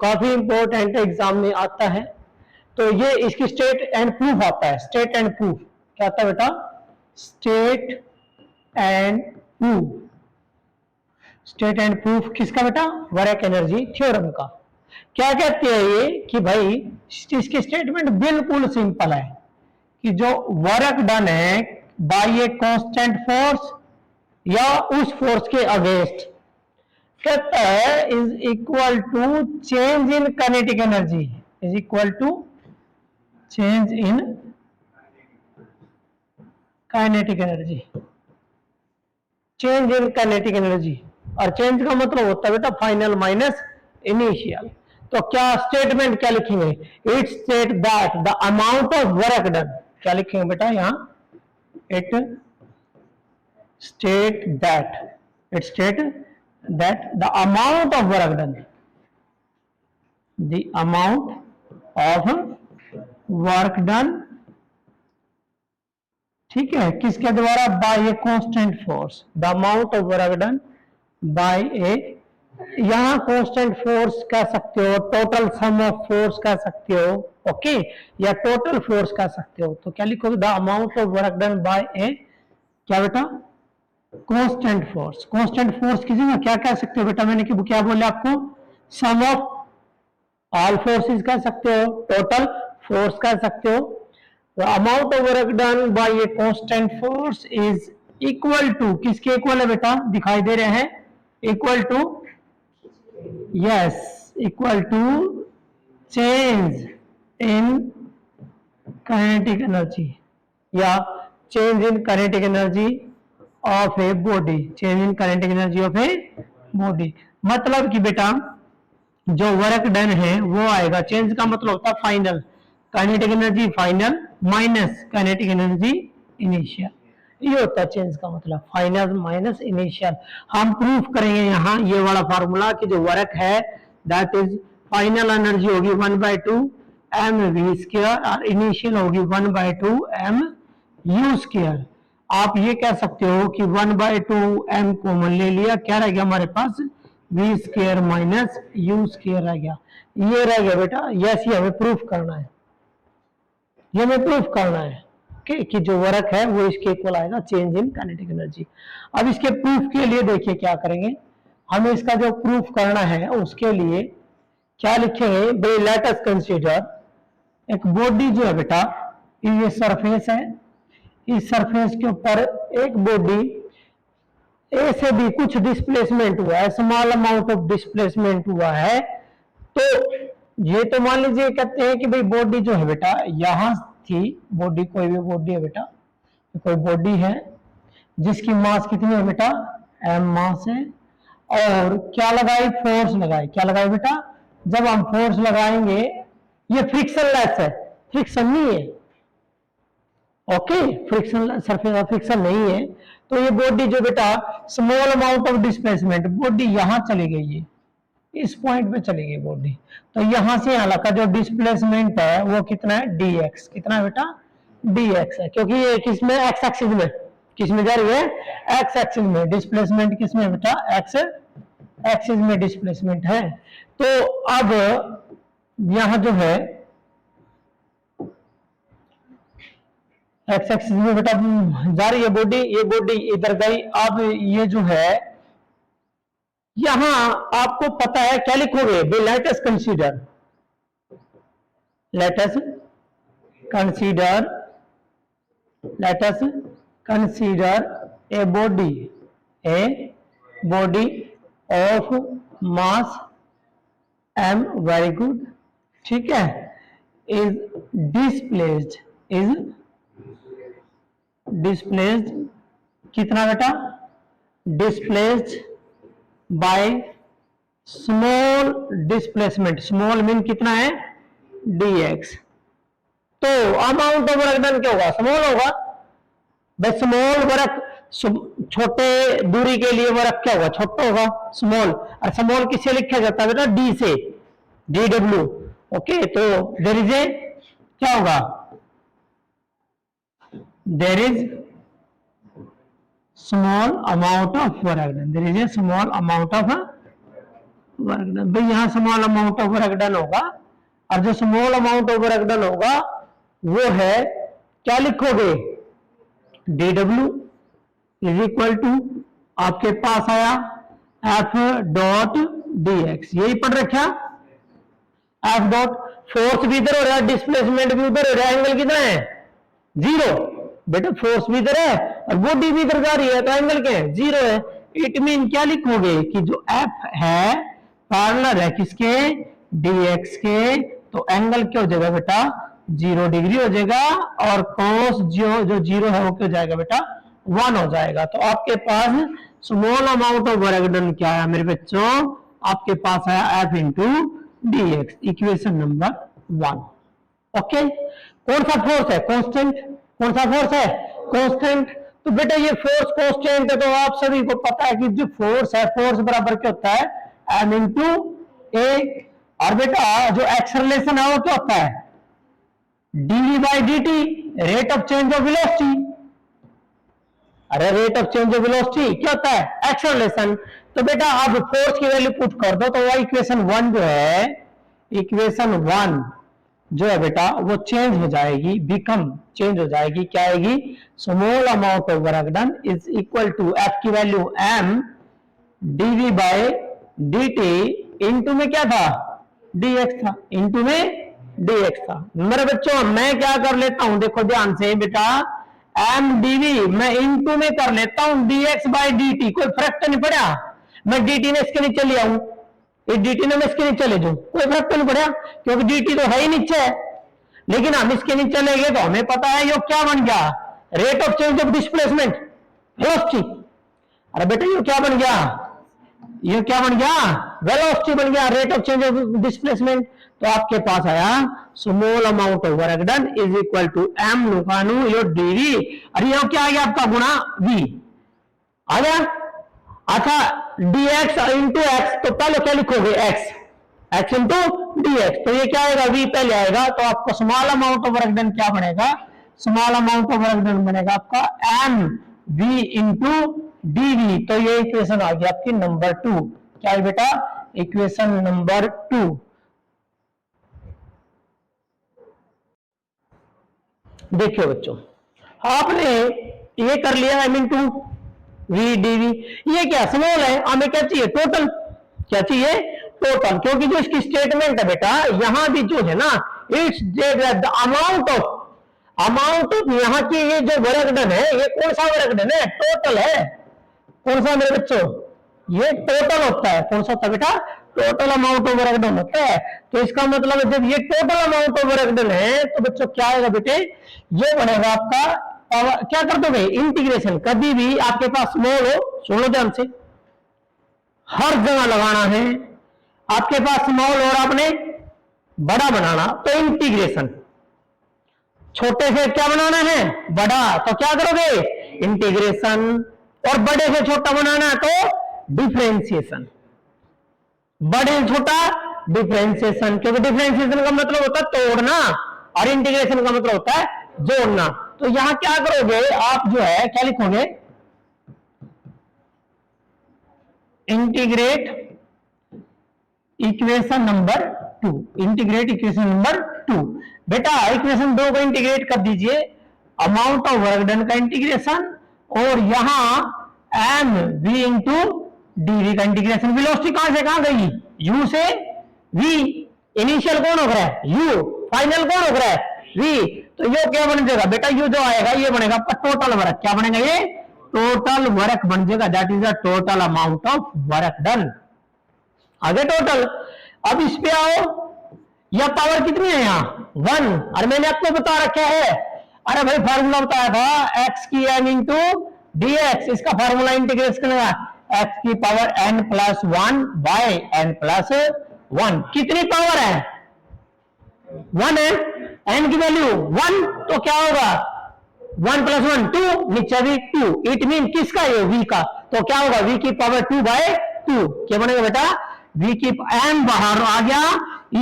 काफी important exam में आता है। तो ये इसकी स्टेट एंड प्रूफ आता है। स्टेट एंड प्रूफ क्या आता है बेटा? State and proof. State and proof किसका बेटा? वर्क एनर्जी थ्योरम का। क्या कहते हैं ये कि भाई इसकी स्टेटमेंट बिल्कुल सिंपल है कि जो वर्क डन है बाय ए कांस्टेंट फोर्स या उस फोर्स के अगेंस्ट, कहता है is equal to change in kinetic energy, is equal to change in kinetic energy, change in kinetic energy. और चेंज का मतलब होता है बेटा फाइनल माइनस इनिशियल। तो क्या स्टेटमेंट क्या लिखेंगे? It state that the amount of work done, क्या लिखेंगे बेटा यहां? It state that the amount of work done, the amount of work done, ठीक है, किसके द्वारा? By a constant force, the amount of work done by a, यहां constant force कह सकते हो, टोटल सम ऑफ फोर्स कह सकते हो, ओके, या टोटल फोर्स कह सकते हो। तो क्या लिखोगे? The amount of work done by a क्या बेटा? Constant force. कांस्टेंट फोर्स किसी में क्या कह सकते हो बेटा? मैंने क्या बोले आपको? सम ऑफ ऑल फोर्सेस कह सकते हो, टोटल फोर्स कह सकते हो। The amount of work done by a constant force is equal to, किसके इक्वल है बेटा? दिखाई दे रहे हैं, equal to, yes, equal to change in kinetic energy या change in kinetic energy of a body, change in kinetic energy of a body. मतलब कि बेटा जो वर्क डन है वो आएगा, चेंज का मतलब होता है final, kinetic energy final minus kinetic energy initial, ये होता है चेंज का मतलब, फाइनल माइनस इनिशियल। हम प्रूफ करेंगे यहाँ ये वाला फार्मूला कि जो वर्क है दैट इज फाइनल एनर्जी होगी 1/2 mv² और इनिशियल होगी 1/2 mu²। आप ये कह सकते हो कि 1/2 m कॉमन ले लिया, क्या रह गया हमारे पास? v² माइनस u² रह गया। ये रह गया बेटा, यस, ये हमें प्रूफ करना है, ये हमें प्रूफ करना है कि जो वर्क है वो इसके इक्वल आएगा, चेंज इन काइनेटिक एनर्जी। अब इसके प्रूफ के लिए देखिए क्या करेंगे, हमें इसका जो प्रूफ करना है उसके लिए क्या लिखेंगे? भाई लेट अस कंसीडर एक बॉडी जो है बेटा, ये सरफेस है, इस सरफेस के ऊपर एक बॉडी ए से भी कुछ डिस्प्लेसमेंट हुआ है, स्मॉल अमाउंट ऑफ डिस्प्लेसमेंट हुआ है। तो ये तो मान लीजिए कहते हैं कि भाई बॉडी जो है बेटा यहां थी, बॉडी कोई भी बॉडी है बेटा, कोई बॉडी है जिसकी मास कितनी है बेटा? m मास है, और क्या लगाई? फोर्स लगाई। क्या लगाई बेटा? जब हम फोर्स लगाएंगे, ये फ्रिक्शन लेस है, फ्रिक्शन नहीं है, ओके, फ्रिक्शन सरफेस फ्रिक्शन नहीं है। तो ये बॉडी जो बेटा small amount of displacement, body यहां चली गई है, इस पॉइंट पे चली गई बॉडी, तो यहां से यहां का जो डिस्प्लेसमेंट है वो कितना है? dx। कितना है बेटा? dx है, क्योंकि ये किसमें? x एक्सिस में, किसमें जा रही है? x एक्सिस में। डिस्प्लेसमेंट किसमें बेटा? x एक्सिस में डिस्प्लेसमेंट है। तो अब यहां जो है x एक्सिस में बेटा जा रही है बॉडी, ये बॉडी इधर गई। अब ये जो है यहां आपको पता है क्या लिखोगे? Let us consider, let us consider, let us consider a body of mass m, very good, ठीक है, इज डिस्प्लेस्ड कितना बेटा? Displaced by small displacement, small mean कितना है? dx। तो अमाउंट ऑफ वर्क डन क्या होगा? स्मॉल होगा। बस स्मॉल वर्क, छोटे दूरी के लिए वर्क क्या होगा? छोटा होगा, स्मॉल। और स्मॉल किससे लिखा जाता है बेटा? d से, dw, ओके। तो देयर इज ए क्या होगा? There is small amount of work done, there is a small amount of work done भाई, यहाँ small amount of work done होगा, और जो small amount of work done होगा वो है, क्या लिखोगे, DW इज इक्वल टू, आपके पास आया F डॉट dx, यही पढ़ रखा, F डॉट, फोर्स भी इधर हो रहा है, डिस्प्लेसमेंट भी उधर हो रहा है, एंगल कितना है, 0, बेटा फोर्स भी इधर है और बॉडी भी इधर जा रही है, तो एंगल क्या है, 0 है। इट मीन क्या लिखोगे कि जो F है पैरेलल है किसके, dx के, तो एंगल क्या हो जाएगा बेटा, 0 डिग्री हो जाएगा, और cos जो 0 है वो क्या हो जाएगा बेटा, 1 हो जाएगा। तो आपके पास small amount of work done क्या है मेरे बच्चों, आपके पास आया F into dx, equation number 1। Okay, कौन सा फोर्स है, कांस्टेंट, कौन सा फोर्स है, कांस्टेंट। तो बेटा ये फोर्स कांस्टेंट है, तो आप सभी को पता है कि जो फोर्स है, फोर्स बराबर क्या होता है, m इंटू ए, और बेटा जो एक्सेलरेशन है वो क्या होता है, dv by dt, rate of change of velocity. अरे rate of change of velocity क्या होता है, एक्सेलरेशन। तो बेटा अब फोर्स की वैल्यू पुट कर दो, तो वो इक्वेशन 1 जो है, इक्वेशन 1 जो है बेटा वो चेंज हो जाएगी, बिकम चेंज हो जाएगी, क्या आएगी, small amount of work done is equal to F की value m dv by dt, into में क्या था, dx था, इंटू में dx था। मेरे बच्चों मैं क्या कर लेता हूं, देखो ध्यान से बेटा, m dv मैं इंटू में कर लेता हूं dx बाय dt, कोई फर्क तो नहीं पड़ा, मैं dt ने इसके नीचे ले आऊं, इस dt ने मैं इसके नीचे ले जाऊं, कोई फर्क तो नहीं पड़ा, क्योंकि dt तो है ही नीचे है, लेकिन हम इसके नीचे ले गए तो हमें पता है ये क्या बन गया, rate of change of displacement, velocity. अरे बेटा ये क्या बन गया, ये क्या बन गया, वेलोसिटी बन गया, rate of change of displacement. तो आपके पास आया small amount of work done is equal to m नुकानू यो dv, अरे ये क्या आ गया आपका गुणा v आ गया। अच्छा dx इंटू x, तो पहले क्या लिखोगे, x इंटू dx, तो ये क्या आएगा, v पहले आएगा, तो आपको small amount of work done क्या बनेगा, small amount of work done बनेगा आपका m v इंटू dv। तो ये इक्वेशन आ गया आपकी नंबर 2, क्या है बेटा, इक्वेशन नंबर 2। देखिए बच्चों, आपने ये कर लिया m इंटू वी dv, ये क्या स्मॉल है, हमें क्या चाहिए, टोटल, क्या चाहिए, टोटल, क्योंकि जो इसकी स्टेटमेंट है बेटा, यहां भी जो है ना, इट्स द अमाउंट ऑफ यहाँ की ये जो वर्क डन है, ये कौन सा वर्क डन है, टोटल है, कौन सा मेरे बच्चों, ये टोटल होता है, कौन सा होता है बेटा, total amount of work done होता है। तो इसका मतलब जब ये total amount of work done है, तो बच्चों क्या आएगा बेटे, ये बनेगा आपका, क्या कर दोगे, इंटीग्रेशन, कभी भी आपके पास स्मॉल हो, सुनो ध्यान से, हर जगह लगाना है, आपके पास स्मॉल और आपने बड़ा बनाना, तो इंटीग्रेशन, छोटे से क्या बनाना है, बड़ा, तो क्या करोगे, इंटीग्रेशन, और बड़े से छोटा बनाना है तो डिफरेंशिएशन, बड़े से छोटा डिफरेंशिएशन, क्योंकि डिफरेंशिएशन का मतलब होता है तोड़ना और इंटीग्रेशन का मतलब होता है जोड़ना। तो यहां क्या करोगे आप, जो है क्या लिखोगे, integrate equation number 2, integrate equation number 2। बेटा इक्वेशन 2 को इंटीग्रेट कर दीजिए, अमाउंट ऑफ वर्क डन का इंटीग्रेशन, और यहां एम वी इंटू डीवी का इंटीग्रेशन। वेलोसिटी कहां से कहां गई, यू से वी, इनिशियल कौन हो रहा है, यू, फाइनल कौन हो रहा है, वी। तो ये क्या बन जाएगा बेटा, यू जो आएगा ये बनेगा टोटल वर्क, क्या बनेगा, ये टोटल वर्क बन जाएगा, that is the total amount of work done. आगे टोटल, अब इस पे आओ, यह पावर कितनी है यहाँ 1, और मैंने आपको बता रखा है, अरे भाई फार्मूला बताया था x की n इंटू dx, इसका फार्मूला इंटीग्रेट करेगा x की power n plus 1 by n plus 1, कितनी पावर है 1 है, n की वैल्यू 1, तो क्या होगा 1 प्लस 1 2, नीचे भी 2, इट मीन किसका ये v का, तो क्या होगा v की पावर 2 बाय 2, क्या बनेगा बेटा, v की n बाहर आ गया,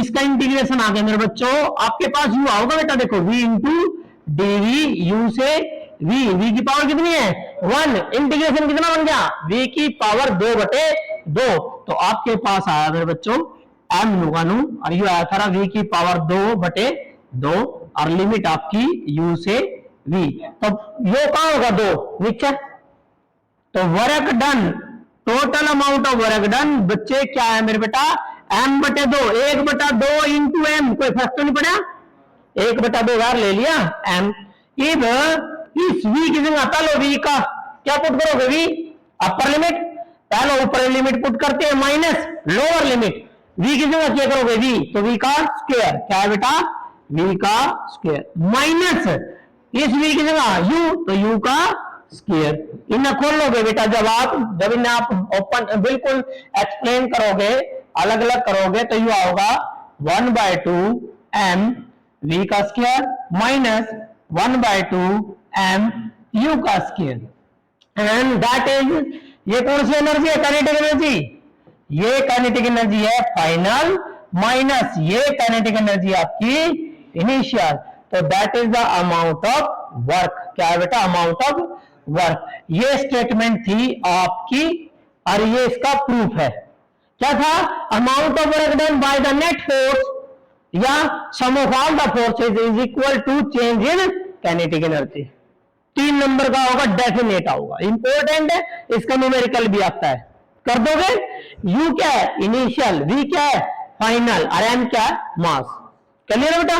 इसका इंटीग्रेशन आ गया मेरे बच्चों, आपके पास u आओगा बेटा, देखो v इंटू dv, u से v की पावर कितनी है 1, इंटीग्रेशन कितना बन गया, v की पावर 2/2, तो आपके पास आया मेरे बच्चों m नुगानू और यू आया था v की पावर 2/2 और लिमिट आपकी u से v। तो यो कहां होगा 2 नीचे, तो work done, total amount of work done बच्चे क्या है मेरे बेटा m/2, 1/2 इंटू m, कोई फर्क तो नहीं पड़ा, 1/2 यार ले लिया m। इब इस v की जगह पहले v का क्या पुट करोगे, v अपर लिमिट, पहले ऊपर लिमिट पुट करते हैं माइनस लोअर लिमिट, v की जगह क्या करोगे v, तो v का स्क्वायर, क्या है बेटा v का स्क्वायर माइनस इस v की जगह u, तो u का स्क्वायर। इन्हें खोल लोगे बेटा जब इन्हें आप ओपन बिल्कुल एक्सप्लेन करोगे, अलग अलग करोगे, तो यू आओगा 1/2 m v का स्क्वायर माइनस 1/2 m u का स्क्वायर, एंड दैट इज, ये कौन सी एनर्जी है, काइनेटिक एनर्जी, ये काइनेटिक एनर्जी है फाइनल माइनस ये काइनेटिक एनर्जी आपकी इनिशियल, तो that is the amount of work, क्या है बेटा अमाउंट ऑफ वर्क। ये स्टेटमेंट थी आपकी और ये इसका प्रूफ है, क्या था, amount of work done by the net force या sum of all the forces is equal to change in kinetic energy. 3 number का होगा, डेफिनेट होगा, इंपॉर्टेंट है, इसका न्यूमेरिकल भी आता है, कर दोगे। u क्या है इनिशियल, v क्या है फाइनल और m क्या है मास, क्लियर है बेटा।